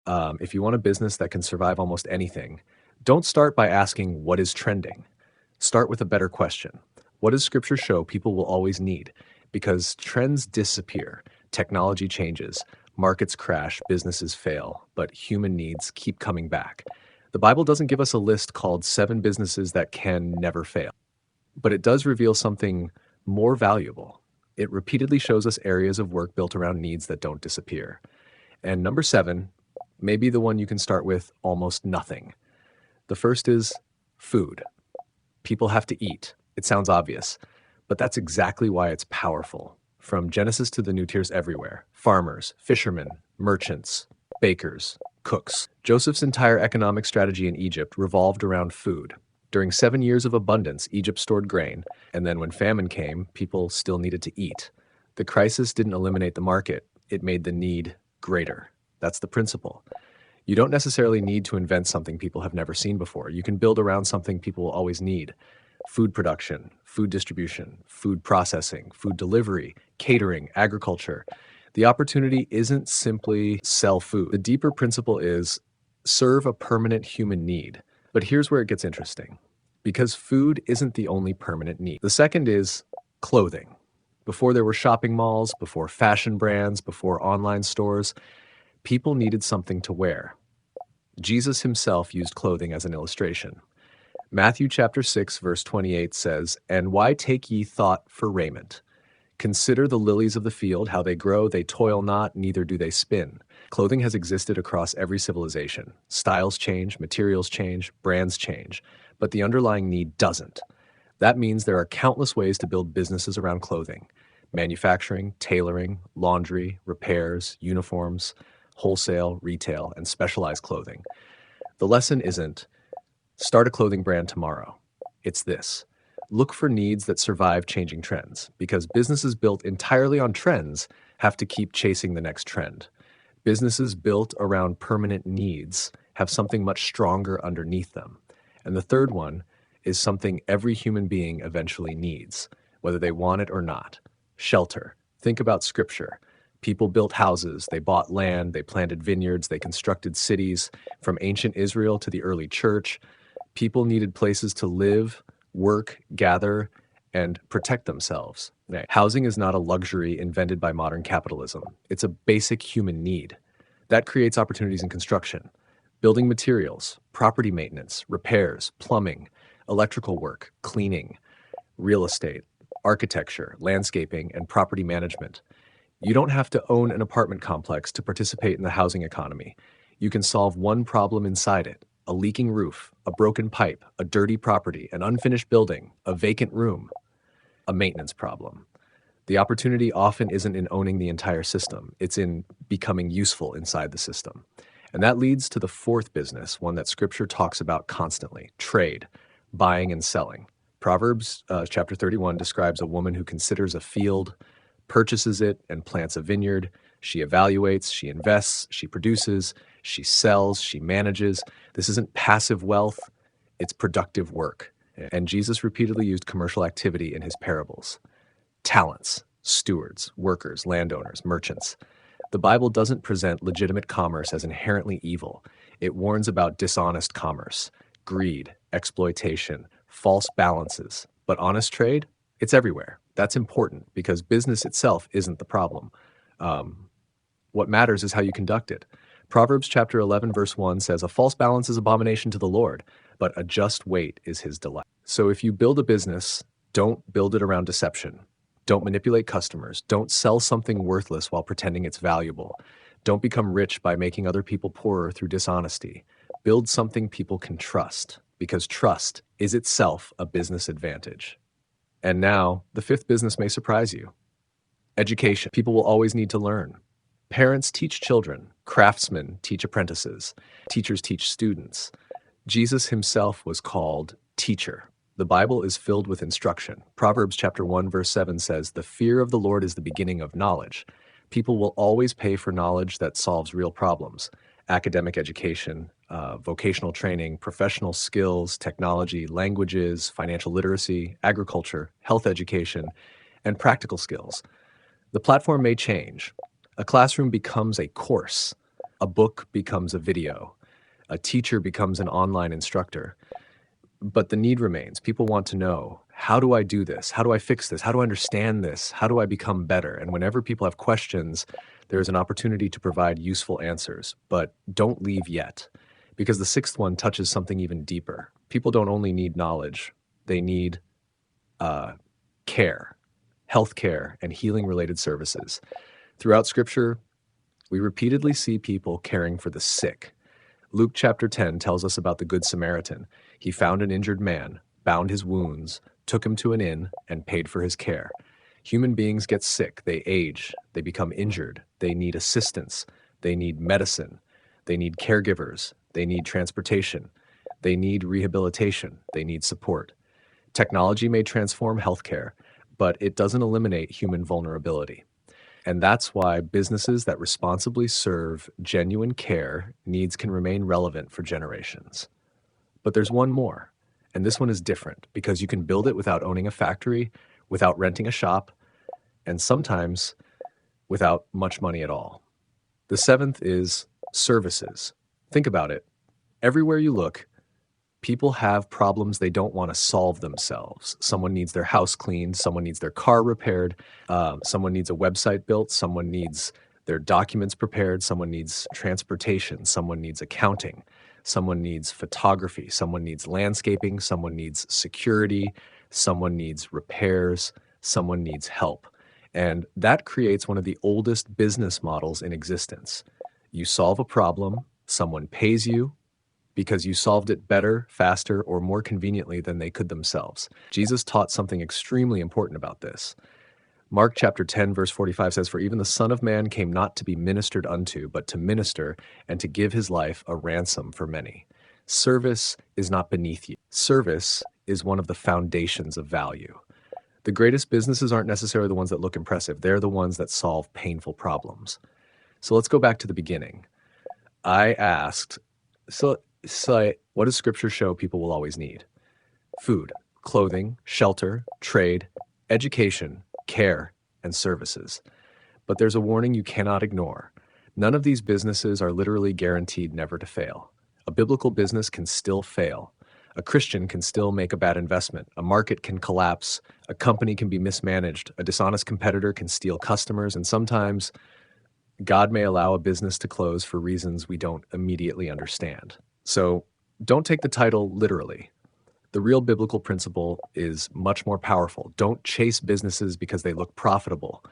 If you want a business that can survive almost anything, don't start by asking what is trending. Start with a better question. What does scripture show people will always need? Because trends disappear, technology changes, markets crash, businesses fail, but human needs keep coming back. The Bible doesn't give us a list called 7 businesses that can never fail, but it does reveal something more valuable. It repeatedly shows us areas of work built around needs that don't disappear. And number 7, maybe the one you can start with almost nothing. The first is food. People have to eat. It sounds obvious, but that's exactly why it's powerful. From Genesis to the new tiers everywhere: farmers, fishermen, merchants, bakers, cooks. Joseph's entire economic strategy in Egypt revolved around food. During 7 years of abundance, Egypt stored grain, and then when famine came, people still needed to eat. The crisis didn't eliminate the market, it made the need greater. That's the principle. You don't necessarily need to invent something people have never seen before. You can build around something people will always need: food production, food distribution, food processing, food delivery, catering, agriculture. The opportunity isn't simply sell food. The deeper principle is serve a permanent human need. But here's where it gets interesting, because food isn't the only permanent need. The second is clothing. Before there were shopping malls, before fashion brands, before online stores, people needed something to wear. Jesus himself used clothing as an illustration. Matthew chapter 6, verse 28 says, "And why take ye thought for raiment? Consider the lilies of the field, how they grow, they toil not, neither do they spin." Clothing has existed across every civilization. Styles change, materials change, brands change, but the underlying need doesn't. That means there are countless ways to build businesses around clothing: manufacturing, tailoring, laundry, repairs, uniforms, wholesale, retail, and specialized clothing. The lesson isn't start a clothing brand tomorrow. It's this: look for needs that survive changing trends, because businesses built entirely on trends have to keep chasing the next trend. Businesses built around permanent needs have something much stronger underneath them. And the third one is something every human being eventually needs, whether they want it or not: shelter. Think about scripture. People built houses, they bought land, they planted vineyards, they constructed cities. From ancient Israel to the early church, people needed places to live, work, gather, and protect themselves. Housing is not a luxury invented by modern capitalism. It's a basic human need. That creates opportunities in construction, building materials, property maintenance, repairs, plumbing, electrical work, cleaning, real estate, architecture, landscaping, and property management. You don't have to own an apartment complex to participate in the housing economy. You can solve one problem inside it: a leaking roof, a broken pipe, a dirty property, an unfinished building, a vacant room, a maintenance problem. The opportunity often isn't in owning the entire system, it's in becoming useful inside the system. And that leads to the fourth business, one that scripture talks about constantly: trade, buying and selling. Proverbs chapter 31 describes a woman who considers a field, purchases it, and plants a vineyard. She evaluates, she invests, she produces, she sells, she manages. This isn't passive wealth, it's productive work. And Jesus repeatedly used commercial activity in his parables: talents, stewards, workers, landowners, merchants. The Bible doesn't present legitimate commerce as inherently evil. It warns about dishonest commerce, greed, exploitation, false balances. But honest trade? It's everywhere. That's important because business itself isn't the problem. What matters is how you conduct it. Proverbs chapter 11, verse 1 says, "A false balance is abomination to the Lord, but a just weight is his delight." So if you build a business, don't build it around deception. Don't manipulate customers. Don't sell something worthless while pretending it's valuable. Don't become rich by making other people poorer through dishonesty. Build something people can trust, because trust is itself a business advantage. And now, the fifth business may surprise you: education. People will always need to learn. Parents teach children. Craftsmen teach apprentices. Teachers teach students. Jesus himself was called teacher. The Bible is filled with instruction. Proverbs chapter 1, verse 7 says, "The fear of the Lord is the beginning of knowledge." People will always pay for knowledge that solves real problems: academic education, vocational training, professional skills, technology, languages, financial literacy, agriculture, health education, and practical skills. The platform may change. A classroom becomes a course. A book becomes a video. A teacher becomes an online instructor. But the need remains. People want to know, how do I do this? How do I fix this? How do I understand this? How do I become better? And whenever people have questions, there's an opportunity to provide useful answers. But don't leave yet, because the sixth one touches something even deeper. People don't only need knowledge, they need care, health care, and healing related services. Throughout Scripture, we repeatedly see people caring for the sick. Luke chapter 10 tells us about the Good Samaritan. He found an injured man, bound his wounds, took him to an inn, and paid for his care. Human beings get sick, they age, they become injured, they need assistance, they need medicine, they need caregivers, they need transportation, they need rehabilitation, they need support. Technology may transform healthcare, but it doesn't eliminate human vulnerability. And that's why businesses that responsibly serve genuine care needs can remain relevant for generations. But there's one more, and this one is different because you can build it without owning a factory, without renting a shop, and sometimes without much money at all. The seventh is services. Think about it. Everywhere you look, people have problems they don't want to solve themselves. Someone needs their house cleaned, someone needs their car repaired, someone needs a website built, someone needs their documents prepared, someone needs transportation, someone needs accounting, someone needs photography, someone needs landscaping, someone needs security, someone needs repairs, someone needs help. And that creates one of the oldest business models in existence. You solve a problem, someone pays you, because you solved it better, faster, or more conveniently than they could themselves. Jesus taught something extremely important about this. Mark chapter 10, verse 45 says, "For even the Son of Man came not to be ministered unto, but to minister and to give his life a ransom for many." Service is not beneath you. Service is one of the foundations of value. The greatest businesses aren't necessarily the ones that look impressive. They're the ones that solve painful problems. So let's go back to the beginning. I asked, what does Scripture show people will always need? Food, clothing, shelter, trade, education, care, and services. But there's a warning you cannot ignore. None of these businesses are literally guaranteed never to fail. A biblical business can still fail. A Christian can still make a bad investment. A market can collapse. A company can be mismanaged. A dishonest competitor can steal customers. And sometimes God may allow a business to close for reasons we don't immediately understand. So don't take the title literally. The real biblical principle is much more powerful. Don't chase businesses because they look profitable.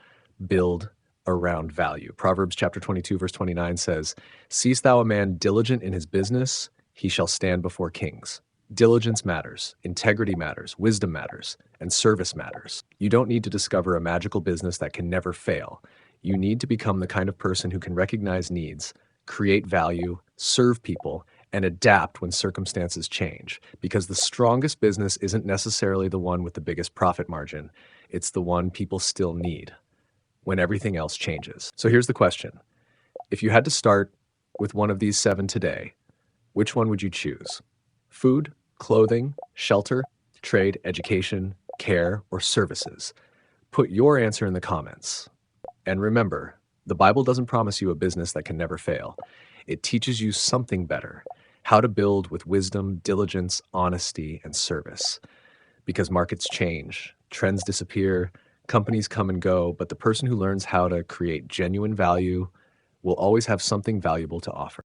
Build around value. Proverbs chapter 22, verse 29 says, "Seest thou a man diligent in his business, he shall stand before kings." Diligence matters, integrity matters, wisdom matters, and service matters. You don't need to discover a magical business that can never fail. You need to become the kind of person who can recognize needs, create value, serve people, and adapt when circumstances change. Because the strongest business isn't necessarily the one with the biggest profit margin. It's the one people still need when everything else changes. So here's the question. If you had to start with one of these seven today, which one would you choose? Food, clothing, shelter, trade, education, care, or services? Put your answer in the comments. And remember, the Bible doesn't promise you a business that can never fail. It teaches you something better, how to build with wisdom, diligence, honesty, and service. Because markets change, trends disappear, companies come and go, but the person who learns how to create genuine value will always have something valuable to offer.